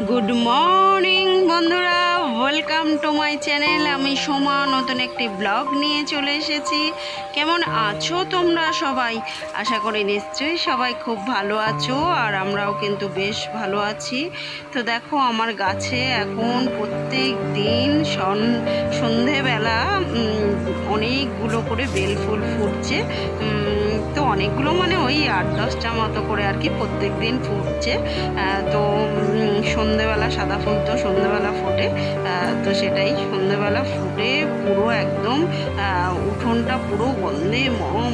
Good morning বন্ধুরা, welcome to my channel. আমি সোমা নতুন একটি ব্লগ নিয়ে চলে এসেছি। কেমন আছো তোমরা সবাই? আশা করি নিশ্চয়ই সবাই খুব ভালো আছো, আর আমরাও কিন্তু বেশ ভালো আছি। তো দেখো, আমার গাছে এখন প্রত্যেক দিন সন্ধেবেলা অনেকগুলো করে বেলফুল ফুটছে। তো অনেকগুলো মানে ওই 8-10টা মতো করে আর কি প্রত্যেক দিন ফুটছে। তো সন্ধেবেলা সাদা ফুল তো সন্ধেবেলা ফোটে, তো সেটাই সন্ধেবেলা ফুটে পুরো একদম উঠোনটা পুরো গন্ধে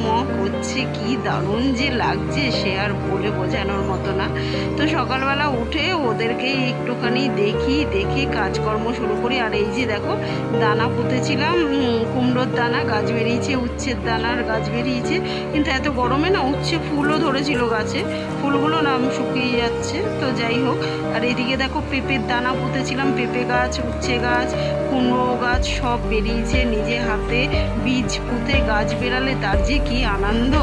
ম করছে। কি দারুণ যে লাগছে সে আর বলে বোঝানোর মতো না। তো সকালবেলা উঠে ওদেরকে একটুখানি দেখে কাজকর্ম শুরু করি। আর এই যে দেখো, দানা পুঁতেছিলাম, কুমড়োর দানা গাছ বেরিয়েছে, উচ্ছের দানার গাছ বেরিয়েছে, কিন্তু এত গরমে না উচ্ছে ফুলও ধরেছিল গাছে, ফুলগুলো না শুকিয়ে যাচ্ছে। তো যাই হোক, আর এদিকে দেখো পেঁপের দানা পুঁতেছিলাম, পেঁপে গাছ, উচ্ছে গাছ, কুমড়ো গাছ সব বেরিয়েছে। নিজে হাতে বীজ পুঁতে গাছ বেরালে তার যে কি আনন্দ,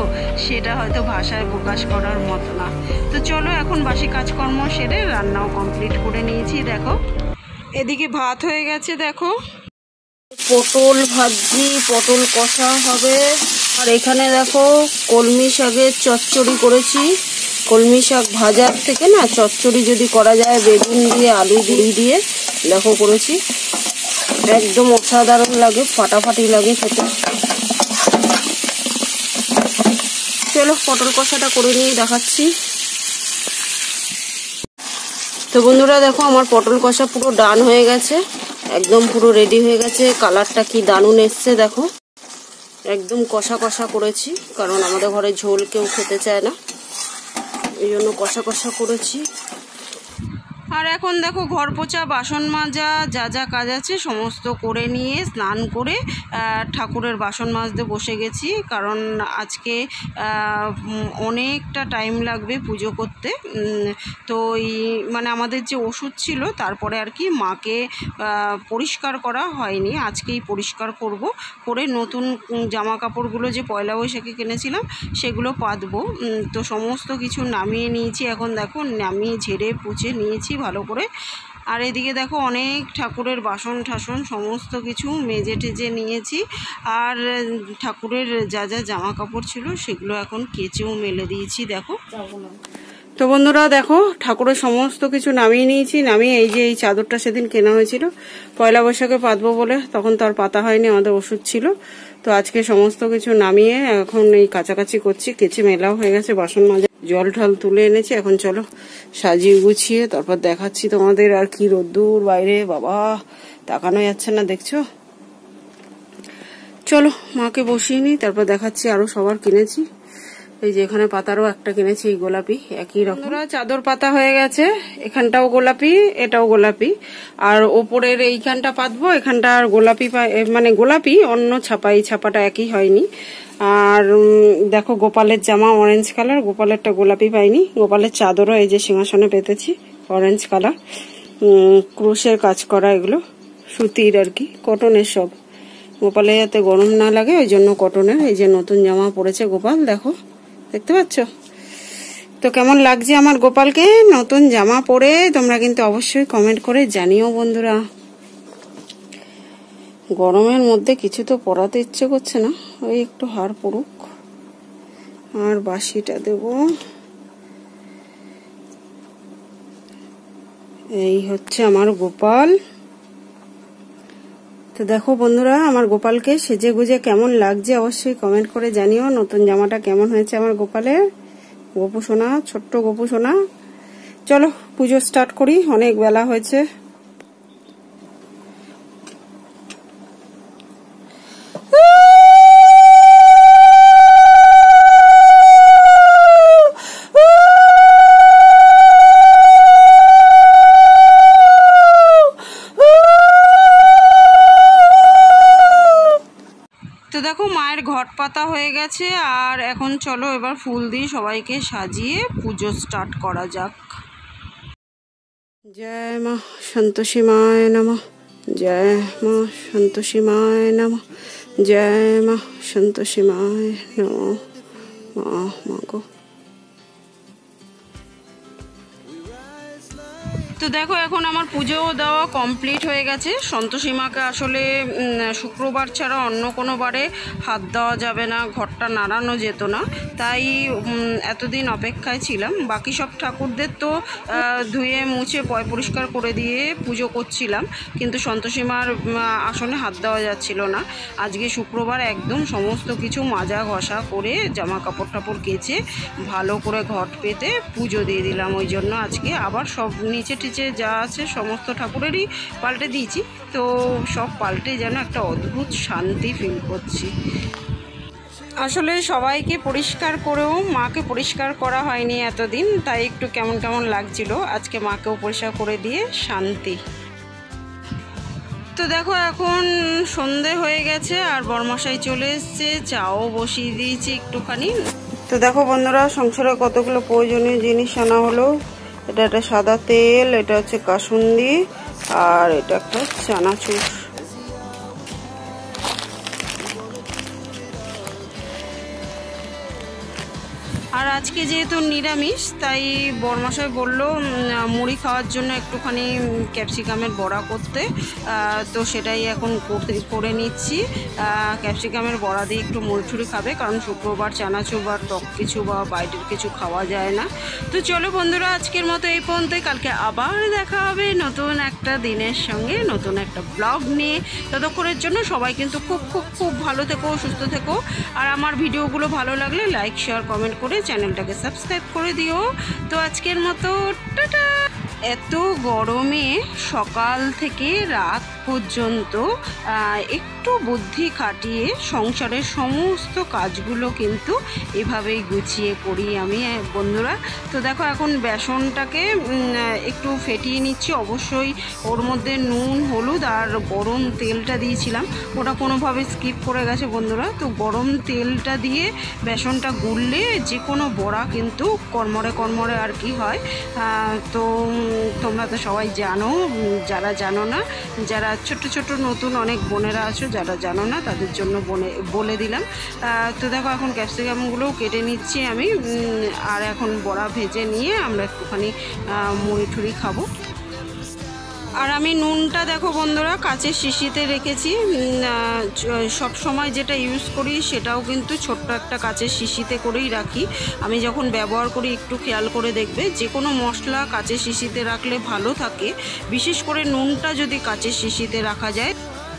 সেটা হয়তো ভাষায় প্রকাশ করার মতো না। তো চলো, এখন বাসি কাজকর্ম সেরে রান্নাও কমপ্লিট করে নিয়েছি। দেখো এদিকে ভাত হয়ে গেছে, দেখো পটল ভাজি, পটল কষা হবে। আর এখানে দেখো কলমি শাকের চচ্চড়ি করেছি। কলমি শাক ভাজার থেকে না চচ্চড়ি যদি করা যায় বেগুন দিয়ে আলু দিয়ে দেখো করেছি, একদম অসাধারণ লাগে, ফাটাফাটি লাগে খেতে। চলো পটল কষাটা করে নিয়ে দেখাচ্ছি। তো বন্ধুরা দেখো, আমার পটল কষা পুরো ডান হয়ে গেছে, একদম পুরো রেডি হয়ে গেছে। কালারটা কি দারুণ এসছে দেখো, একদম কষা কষা করেছি, কারণ আমাদের ঘরে ঝোল কেউ খেতে চায় না, এই জন্য কষা কষা করেছি। আর এখন দেখো ঘর পোছা, বাসন মাজা, যা যা কাজ আছে সমস্ত করে নিয়ে স্নান করে ঠাকুরের বাসন মাজতে বসে গেছি, কারণ আজকে অনেকটা টাইম লাগবে পুজো করতে। তো এই মানে আমাদের যে ওষুধ ছিল তারপরে আর কি মাকে পরিষ্কার করা হয়নি, আজকেই পরিষ্কার করব, করে নতুন জামা কাপড়গুলো যে পয়লা বৈশাখে কিনেছিলাম সেগুলো পাতবো। তো সমস্ত কিছু নামিয়ে নিয়েছি, এখন দেখো নামিয়ে ঝেড়ে পুছে নিয়েছি ভালো করে। আর এদিকে দেখো অনেক ঠাকুরের বাসন ঠাসন সমস্ত কিছু মেজে টেজে নিয়েছি। আর ঠাকুরের যা যা জামা কাপড় ছিল সেগুলো এখন কেচেও মেলে দিয়েছি। দেখো তো বন্ধুরা দেখো, ঠাকুরের সমস্ত কিছু নামিয়ে নিয়েছি। নামিয়ে এই যে এই চাদরটা সেদিন কেনা হয়েছিল পয়লা বৈশাখে পাতবো বলে, তখন তো আর পাতা হয়নি, আমাদের ওষুধ ছিল। তো আজকে সমস্ত কিছু নামিয়ে এখন এই কাছাকাছি করছি, কেচে মেলাও হয়ে গেছে, বাসন মাজা জল ঢাল তুলে এনেছি। এখন চলো সাজিয়ে গুছিয়ে তারপর দেখাচ্ছি তোমাদের। আর কি রোদ্দুর বাইরে, বাবা তাকানো যাচ্ছে না, দেখছো? চলো মাকে বসিয়ে নিই, তারপর দেখাচ্ছি। আরো সবার কিনেছি, এই যে এখানে পাতারও একটা কিনেছি, এই গোলাপি একই রকম। চাদর পাতা হয়ে গেছে, এখানটাও গোলাপি, এটাও গোলাপি। আর ওপরের এইখানটা পাতবো, এখানটা আর গোলাপি মানে গোলাপি অন্য ছাপা, এই ছাপাটা একই হয়নি। আর দেখো গোপালের জামা অরেঞ্জ কালার, গোপালেরটা গোলাপি পাইনি। গোপালের চাদরও এই যে সিংহাসনে পেতেছি অরেঞ্জ কালার, ক্রুশের কাজ করা, এগুলো সুতির আর কি, কটনের সব। গোপালে যাতে গরম না লাগে ওই জন্য কটনের। এই যে নতুন জামা পরেছে গোপাল, দেখো দেখতে পাচ্ছ? তো কেমন লাগছে আমার গোপালকে নতুন জামা পরে, তোমরা কিন্তু অবশ্যই কমেন্ট করে জানিও বন্ধুরা। গরমের মধ্যে কিছু তো পরাতে ইচ্ছে করছে না, ওই একটু হাড় পড়ুক। আর বাসিটা দেব, এই হচ্ছে আমার গোপাল। তো দেখো বন্ধুরা, আমার গোপালকে সেজে গুজে কেমন লাগছে অবশ্যই কমেন্ট করে জানিও। নতুন জামাটা কেমন হয়েছে আমার গোপালের, গোপু সোনা, ছোট্ট গোপু সোনা। চলো পুজো স্টার্ট করি, অনেক বেলা হয়েছে। তো দেখো মায়ের ঘট পাতা হয়ে গেছে, আর এখন চলো এবার ফুল দিয়ে সবাইকে সাজিয়ে পুজো স্টার্ট করা যাক। জয় মা সন্তোষী মায় নমঃ, জয় মা সন্তোষী মায় নমঃ, জয় মা সন্তোষী মায় নমঃ। মা গো তো দেখো এখন আমার পুজো দেওয়া কমপ্লিট হয়ে গেছে। সন্তোষী মাকে আসলে শুক্রবার ছাড়া অন্য কোনো বারে হাত দেওয়া যাবে না, ঘরটা নাড়ানো যেত না, তাই এতদিন অপেক্ষায় ছিলাম। বাকি সব ঠাকুরদের তো ধুয়ে মুছে পরিষ্কার করে দিয়ে পুজো করছিলাম, কিন্তু সন্তোষী মার আসনে হাত দেওয়া যাচ্ছিল না। আজকে শুক্রবার একদম সমস্ত কিছু মাজা ঘষা করে জামা কাপড় টাপড় কেচে ভালো করে ঘট পেতে পুজো দিয়ে দিলাম। ওই জন্য আজকে আবার সব নিচে টিচে যা আছে সমস্ত ঠাকুরেরই পাল্টে দিয়েছি। তো সব পাল্টে যেন একটা অদ্ভুত শান্তি ফিল করছি। আসলে সবাইকে পরিষ্কার করেও মাকে পরিষ্কার করা হয়নি এতদিন, তাই একটু কেমন কেমন লাগছিল। আজকে মাকেও পরিষ্কার করে দিয়ে শান্তি। তো দেখো এখন সন্ধে হয়ে গেছে আর বরমশাই চলে এসছে, চাও বসিয়ে দিয়েছি একটুখানি। তো দেখো বন্ধুরা, সংসারে কতগুলো প্রয়োজনীয় জিনিস আনা হলো। এটা একটা সাদা তেল, এটা হচ্ছে কাসুন্দি, আর এটা একটা চানাচুর। আর আজকে যেহেতু নিরামিষ, তাই বরমশাই বলল মুড়ি খাওয়ার জন্য একটুখানি ক্যাপসিকামের বড়া করতে। তো সেটাই এখন করে নিচ্ছি। ক্যাপসিকামের বড়া দিয়ে একটু মুড়ি ঠুড়ি খাবে, কারণ শুক্রবার চানাচুর বা টক কিছু বা বাইরের কিছু খাওয়া যায় না। তো চলো বন্ধুরা, আজকের মতো এই পর্যন্তই। কালকে আবার দেখা হবে নতুন একটা দিনের সঙ্গে, নতুন একটা ব্লগ নিয়ে। ততক্ষণের জন্য সবাই কিন্তু খুব খুব খুব ভালো থেকো, সুস্থ থেকো। আর আমার ভিডিওগুলো ভালো লাগলে লাইক শেয়ার কমেন্ট করে চ্যানেলটাকে সাবস্ক্রাইব করে দিও। তো আজকের মতো টাটা। এত গরমে সকাল থেকে রাত পর্যন্ত একটু বুদ্ধি খাটিয়ে সংসারের সমস্ত কাজগুলো কিন্তু এভাবেই গুছিয়ে করি আমি বন্ধুরা। তো দেখো এখন বেসনটাকে একটু ফেটিয়ে নিচ্ছি। অবশ্যই ওর মধ্যে নুন, হলুদ আর গরম তেলটা দিয়েছিলাম, ওটা কোনোভাবে স্কিপ করে গেছে বন্ধুরা। তো গরম তেলটা দিয়ে বেসনটা গুললে যে কোনো বড়া কিন্তু কড়মড়ে কড়মড়ে আর কি হয়। তো তোমরা তো সবাই জানো, যারা জানো না, যারা ছোট ছোট নতুন অনেক বোনেরা আছো যারা জানো না, তাদের জন্য বলে দিলাম। তো দেখো এখন ক্যাপসিকামগুলোও কেটে নিচ্ছি আমি, আর এখন বড়া ভেজে নিয়ে আমরা একটুখানি মুড়ি ঠুড়ি খাবো। আর আমি নুনটা দেখো বন্ধুরা কাচের শিশিতে রেখেছি। সব সময় যেটা ইউজ করি সেটাও কিন্তু ছোট্ট একটা কাচের শিশিতে করেই রাখি। আমি যখন ব্যবহার করি একটু খেয়াল করে দেখবে, যে কোনো মশলা কাচের শিশিতে রাখলে ভালো থাকে। বিশেষ করে নুনটা যদি কাচের শিশিতে রাখা যায়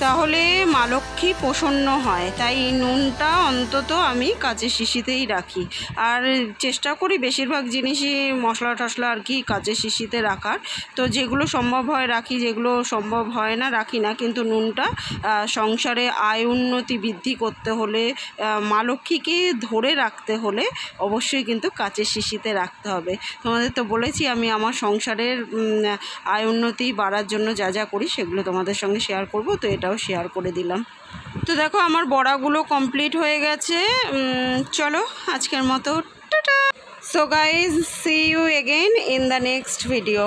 তাহলে মা লক্ষ্মী প্রসন্ন হয়, তাই নুনটা অন্তত আমি কাচের শিশিতেই রাখি। আর চেষ্টা করি বেশিরভাগ জিনিসই মশলা টশলা আর কি কাচের শিশিতে রাখার। তো যেগুলো সম্ভব হয় রাখি, যেগুলো সম্ভব হয় না রাখি না। কিন্তু নুনটা সংসারে আয় উন্নতি বৃদ্ধি করতে হলে, মা লক্ষ্মীকে ধরে রাখতে হলে অবশ্যই কিন্তু কাচের শিশিতে রাখতে হবে। তোমাদের তো বলেছি আমি আমার সংসারের আয় উন্নতি বাড়ার জন্য যা যা করি সেগুলো তোমাদের সঙ্গে শেয়ার করব। তো এটাও শেয়ার করে দিলাম। তো দেখো আমার বড়াগুলো কমপ্লিট হয়ে গেছে। চলো আজকের মতো tata. So guys, see you again in the next video.